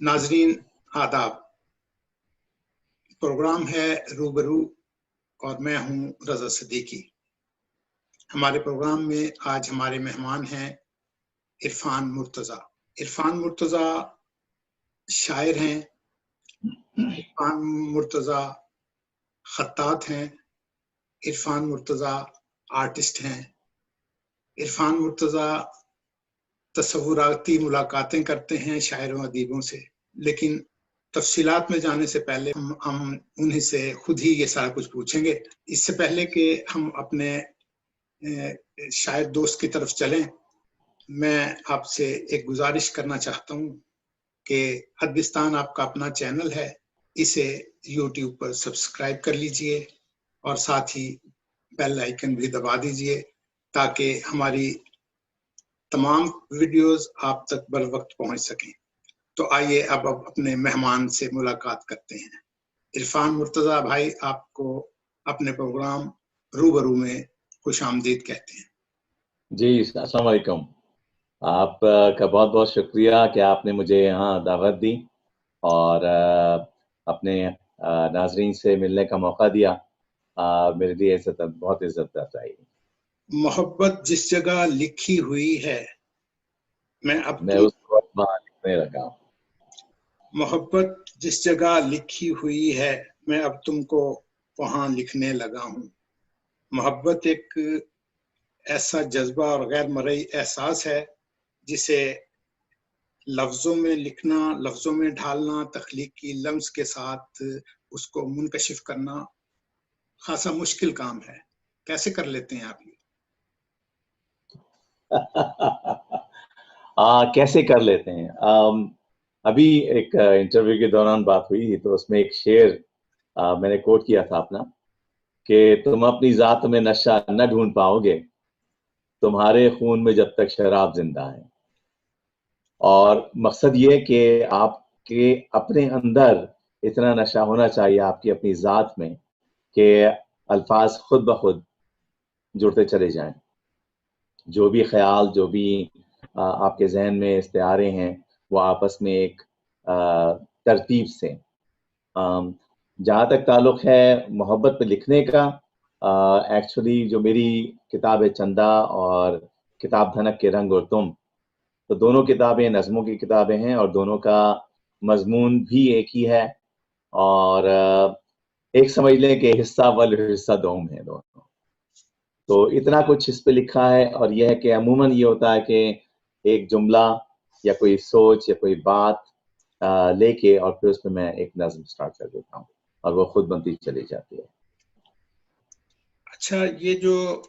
नाजरीन आदाब, प्रोग्राम है रूबरू और मैं हूं रजा सिद्दीकी। हमारे प्रोग्राम में आज हमारे मेहमान हैं इरफान मुर्तज़ा। इरफान मुर्तज़ा शायर हैं, इरफान मुर्तज़ा खत्तात हैं, इरफान मुर्तज़ा आर्टिस्ट हैं, इरफान मुर्तज़ा तसव्वुराती मुलाकातें करते हैं शायरों अदीबों से। लेकिन तफसीलात में जाने से पहले हम उन्हीं से खुद ही ये सारा कुछ पूछेंगे। इससे पहले कि हम अपने शायर दोस्त की तरफ चलें, मैं आपसे एक गुजारिश करना चाहता हूँ कि अदबिस्तान आपका अपना चैनल है, इसे YouTube पर सब्सक्राइब कर लीजिए और साथ ही बेल आइकन भी दबा दीजिए ताकि हमारी तमाम वीडियोस आप तक बर वक्त पहुंच सकें। तो आइए अब अपने मेहमान से मुलाकात करते हैं। इरफान मुर्तज़ा भाई, आपको अपने प्रोग्राम रूबरू में खुश आमदीद कहते हैं। जी, अस्सलाम वालेकुम। आपका बहुत बहुत शुक्रिया कि आपने मुझे यहाँ दावत दी और अपने नाजरीन से मिलने का मौका दिया। मेरे लिए बहुत इज्जत अफजाई। मोहब्बत जिस जगह लिखी हुई है मैं उसको वहाँ लिखने लगा हूँ। मोहब्बत जिस जगह लिखी हुई है मैं अब तुमको वहाँ लिखने लगा हूँ। मोहब्बत एक ऐसा जज्बा और गैर मरई एहसास है जिसे लफ्जों में लिखना, लफ्जों में ढालना, तख्लीकी लम्स के साथ उसको मुनकशिफ करना खासा मुश्किल काम है। कैसे कर लेते हैं आप ये? कैसे कर लेते हैं? अभी एक इंटरव्यू के दौरान बात हुई तो उसमें एक शेर मैंने कोट किया था अपना कि तुम अपनी जात में नशा न ढूंढ पाओगे तुम्हारे खून में जब तक शराब जिंदा है। और मकसद ये कि आपके अपने अंदर इतना नशा होना चाहिए आपकी अपनी जात में कि अल्फाज खुद ब खुद जुड़ते चले जाएं। जो भी ख्याल, जो भी आपके जहन में इस्तिआरे हैं वो आपस में एक तरतीब से। जहाँ तक ताल्लुक़ है मोहब्बत पे लिखने का, एक्चुअली जो मेरी किताब है चंदा और किताब धनक के रंग और तुम, तो दोनों किताबें नज़मों की किताबें हैं और दोनों का मजमून भी एक ही है और एक समझ लें कि हिस्सा वल हिस्सा दोम है दोनों। तो इतना कुछ इस पे लिखा है और यह है कि अमूमन ये होता है कि एक जुमला या कोई सोच या कोई बात लेके और फिर उसमें मैं एक नज़्म स्टार्ट कर देता हूँ और वो खुद बनती चली जाती है। अच्छा, ये जो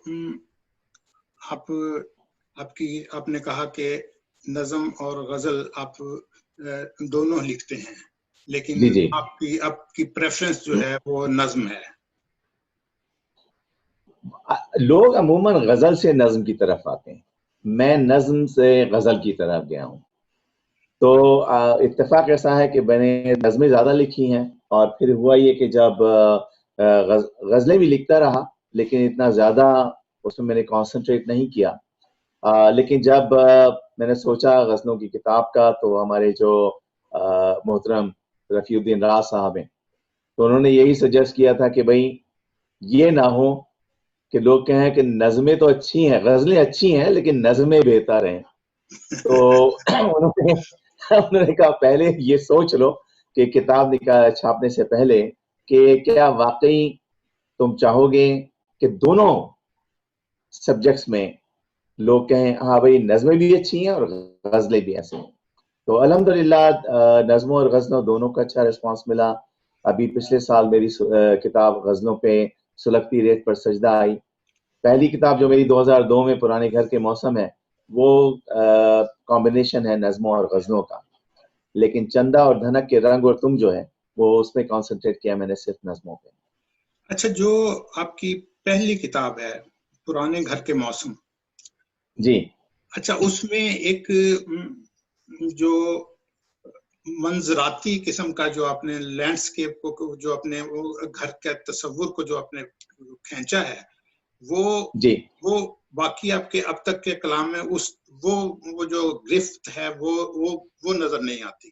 आपने कहा कि नज़म और गजल आप दोनों लिखते हैं, लेकिन जी जी। आपकी प्रेफरेंस जो है वो नज़म है। लोग अमूमन गजल से नज़म की तरफ आते हैं, मैं नज़म से गजल की तरफ गया हूँ। तो इत्तेफाक ऐसा है कि मैंने नज़में ज़्यादा लिखी हैं और फिर हुआ ये कि जब गज़लें भी लिखता रहा लेकिन इतना ज़्यादा उसमें मैंने कॉन्सेंट्रेट नहीं किया। लेकिन जब मैंने सोचा गज़लों की किताब का, तो हमारे जो मोहतरम रफ़ीउद्दीन राज साहब हैं, तो उन्होंने यही सजेस्ट किया था कि भाई ये ना हो कि लोग कहें कि नज़में तो अच्छी हैं, गज़लें अच्छी हैं लेकिन नज़में बेहतर हैं। तो उन्होंने कहा पहले ये सोच लो कि किताब छापने से पहले कि क्या वाकई तुम चाहोगे कि दोनों सब्जेक्ट्स में लोग कहें हाँ भाई नज़में भी अच्छी हैं और गज़लें भी ऐसे हैं। तो अल्हम्दुलिल्लाह नज़मों और गज़लों दोनों का अच्छा रिस्पांस मिला। अभी पिछले साल मेरी किताब गज़लों पे सुलगती रेत पर सजदा आई। पहली किताब जो मेरी 2002 में पुराने घर के मौसम है, वो कॉम्बिनेशन है नज़मों और गज़लों का। लेकिन चंदा और धनक के रंग और तुम जो है वो उसमें कॉन्सेंट्रेट किया मैंने सिर्फ नज़मों पे। अच्छा, जो आपकी पहली किताब है पुराने घर के मौसम, जी, अच्छा, उसमें एक जो मंजराती किस्म का जो आपने लैंडस्केप को जो अपने वो घर के तस्वुर को जो आपने खींचा है, वो बाकी आपके अब तक के कलाम में वो जो गिरफ्त है वो नजर नहीं आती।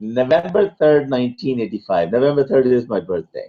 November 3rd 1985, November 3rd is my birthday,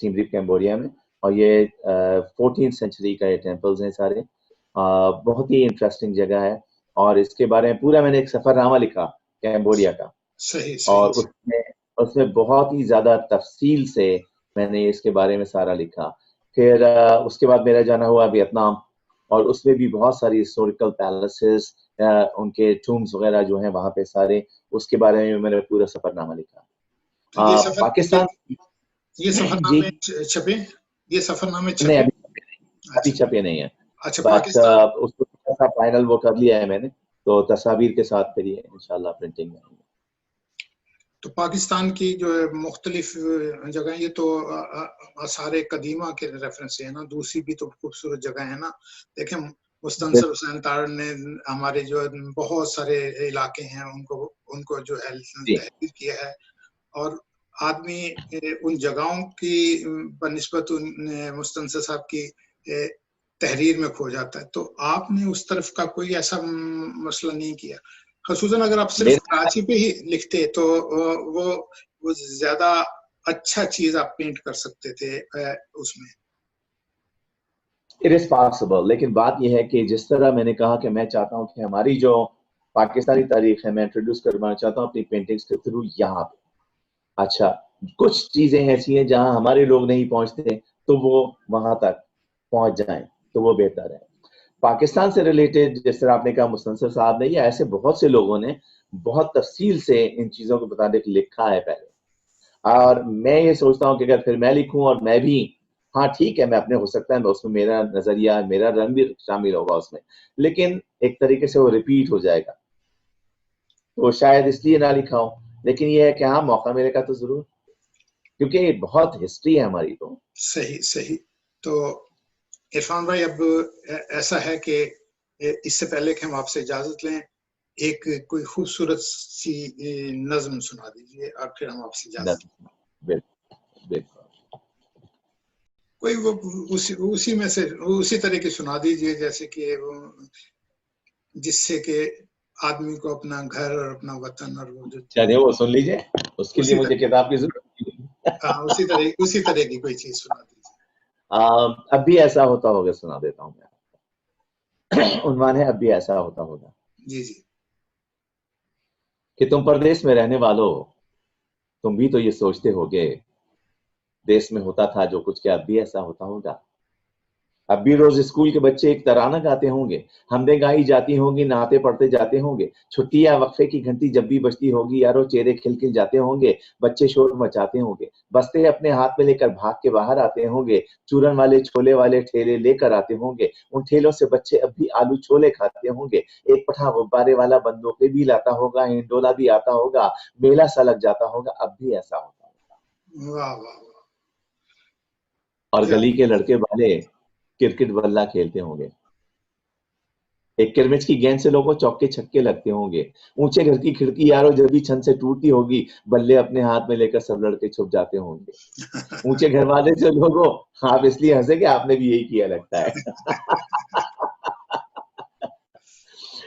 Siem Cambodia में, और ये 14th सेंचुरी का ये टेम्पल्स हैं सारे। बहुत ही इंटरेस्टिंग जगह है, और इसके बारे में पूरा मैंने एक सफरनामा लिखा कैम्बोडिया का, सही और सही। उसमें बहुत ही ज्यादा तफसील से मैंने इसके बारे में सारा लिखा। फिर उसके बाद मेरा जाना हुआ वियतनाम, और उसमें भी बहुत सारी हिस्टोरिकल पैलेसेस, उनके टूम्स वगैरह जो हैं वहां पे सारे, उसके बारे में मैंने पूरा सफरनामा लिखा। तो पाकिस्तान ये सफरनामे छपे, ये सफरनामे नहीं, छपे? अभी अच्छा छपे नहीं है, अच्छा। बट पाकिस्तान, उसको थोड़ा सा फाइनल वो कर लिया है मैंने, तो तस्वीर के साथ फिर ये इंशाल्लाह प्रिंटिंग में। तो पाकिस्तान की जो है मुख्तलिफ जगह, ये तो आसार कदीमा के रेफरेंस है ना, दूसरी भी तो खूबसूरत जगह है ना। देखें, मुस्तनसर हुसैन तार ने हमारे जो बहुत सारे इलाके हैं उनको जो है तहरीर किया है, और आदमी उन जगहों की बनिस्बत उन मुस्तनसर साहब की तहरीर में खो जाता है। तो आपने उस तरफ का कोई ऐसा मसला नहीं किया? खसूसन अगर आप सिर्फ कराची पे ही लिखते तो वो ज्यादा अच्छा चीज आप पेंट कर सकते थे उसमें। इट इज पॉसिबल, लेकिन बात यह है कि जिस तरह मैंने कहा कि मैं चाहता हूं कि हमारी जो पाकिस्तानी तारीख है मैं इंट्रोड्यूस करवाना चाहता हूं अपनी पेंटिंग्स के थ्रू यहाँ पे। अच्छा, कुछ चीजें ऐसी हैं जहां हमारे लोग नहीं पहुंचते, तो वो वहां तक पहुंच जाएं तो वो बेहतर है। पाकिस्तान से रिलेटेड जिस तरह आपने कहा मुस्तनसर साहब ने, या ऐसे बहुत से लोगों ने बहुत तफसील से इन चीजों के मुताबिक लिखा है पहले, और मैं ये सोचता हूँ कि अगर फिर मैं लिखूं और मैं भी, हाँ ठीक है, मैं अपने हो सकता है मैं उसमें मेरा नजरिया मेरा रंग भी शामिल होगा उसमें, लेकिन एक तरीके से वो रिपीट हो जाएगा, तो शायद इसलिए ना लिखा हो। लेकिन ये है कि हाँ, मौका मिलेगा तो जरूर, क्योंकि बहुत हिस्ट्री है हमारी। तो सही सही। तो इरफान भाई, अब ऐसा है कि इससे पहले कि हम आपसे इजाजत लें, एक कोई खूबसूरत सी नज्म सुना दीजिए और फिर हम आपसे इजाजत। बिल्कुल, कोई वो उसी में से उसी तरह की सुना दीजिए जैसे कि जिससे कि आदमी को अपना घर और अपना वतन और वो जो चलिए वो सुन लीजिए, उसके लिए मुझे किताब की जरूरत हाँ, उसी तरह की कोई चीज सुना दीजिए। अब भी ऐसा होता होगा, सुना देता हूँ मैं। उन्वान है, अब भी ऐसा होता होगा। जी जी। कि तुम परदेश में रहने वालों, तुम भी तो ये सोचते होगे, देश में होता था जो कुछ, क्या अब भी ऐसा होता होगा? अब भी रोज स्कूल के बच्चे एक तराना गाते होंगे, हमदें गाई जाती होंगी, नहाते पढ़ते जाते होंगे, छुट्टी या वक्फे की घंटी जब भी बजती होगी, यारों चेहरे खिलखिल जाते होंगे, बच्चे शोर मचाते होंगे, बस्ते अपने हाथ में लेकर भाग के बाहर आते होंगे, चूरन वाले छोले वाले ठेले लेकर आते होंगे, उन ठेलों से बच्चे अब भी आलू छोले खाते होंगे, एक पठा गुब्बारे वाला बंदूकें भी लाता होगा, हिंडोला भी आता होगा, मेला सा लग जाता होगा, अब भी ऐसा होता होगा। वाह वाह वाह। और गली के लड़के वाले क्रिकेट बल्ला खेलते होंगे, एक किरमिच की गेंद से लोगों चौके छक्के लगते होंगे, ऊंचे घर की खिड़की यारों जब भी छन से टूटती होगी, बल्ले अपने हाथ में लेकर सब लड़के छुप जाते होंगे। ऊंचे घर वाले से लोगों, आप इसलिए हंसे कि आपने भी यही किया लगता है।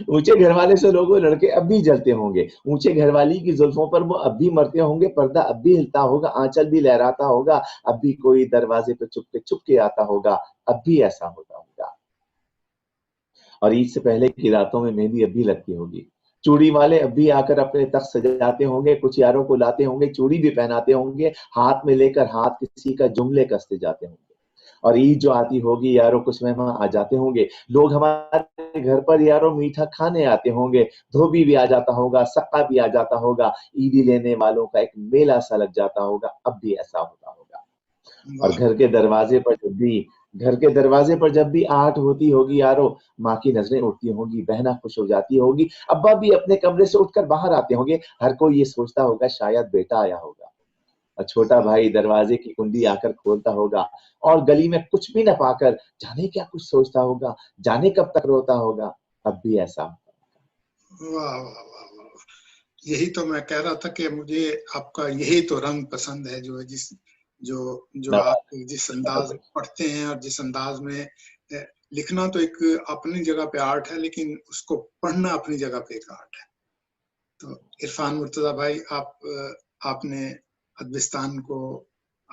ऊंचे घर वाले से लोगों लड़के अब भी जलते होंगे, ऊंचे घर वाली की जुल्फों पर वो अब भी मरते होंगे, पर्दा अब भी हिलता होगा, आंचल भी लहराता होगा, अब भी कोई दरवाजे पे चुप के आता होगा, अब भी ऐसा होता होगा। और ईद से पहले की रातों में मेहंदी अब भी लगती होगी, चूड़ी वाले अब भी आकर अपने तख्त सजाते होंगे, कुछ यारों को लाते होंगे, चूड़ी भी पहनाते होंगे, हाथ में लेकर हाथ किसी का जुमले कसते जाते होंगे। और ईद जो आती होगी यारों, कुछ मेहमान आ जाते होंगे, लोग हमारे घर पर यारों मीठा खाने आते होंगे, धोबी भी आ जाता होगा, सक्का भी आ जाता होगा, ईदी लेने वालों का एक मेला सा लग जाता होगा, अब भी ऐसा होता होगा। और घर के दरवाजे पर जब भी आहट होती होगी यारो, माँ की नजरें उठती होंगी, बहना खुश हो जाती होगी, अब्बा भी अपने कमरे से उठकर बाहर आते होंगे, हर कोई ये सोचता होगा शायद बेटा आया होगा, और छोटा भाई दरवाजे की कुंडी आकर खोलता होगा, और गली में कुछ भी न पाकर जाने क्या कुछ सोचता होगा, जाने कब तक रोता होगा, अब भी ऐसा। वाह वाह वाह वाह। यही तो मैं कह रहा था कि मुझे आपका यही तो रंग पसंद है, जो जो आप जिस अंदाज में पढ़ते हैं और जिस अंदाज में लिखना, तो एक अपनी जगह पे आर्ट है, लेकिन उसको पढ़ना अपनी जगह पे एक आर्ट है। तो इरफान मुर्तजा भाई, आपने अदबिस्तान को